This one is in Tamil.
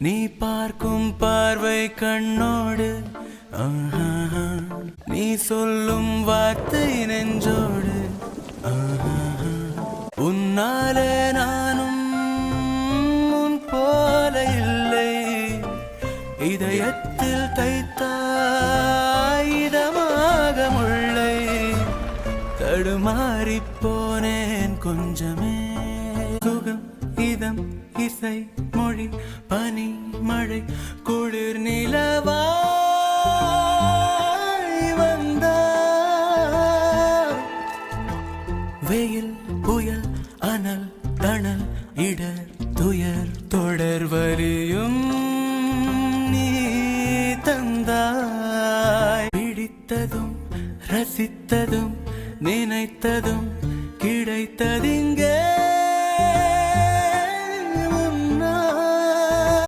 நீ பார்க்கும் பார்வை கண்ணோடு, நீ சொல்லும் வார்த்தை நெஞ்சோடு, உன்னாலே நானும் உன் போல இல்லை. இதயத்தில் தைத்தாயிதமாக முல்லை. தடுமாறி போனேன் கொஞ்சமே. சுகம் இதம் இசை மொழி பனி மழை குளிர் நிலவாய் வந்தாய். வெயில் புயல் அனல் தணல் இடர் துயர் தொடர் வரியும் நீ தந்தாய். பிடித்ததும் ரசித்ததும் நினைத்ததும் கிடைத்ததிங்கே.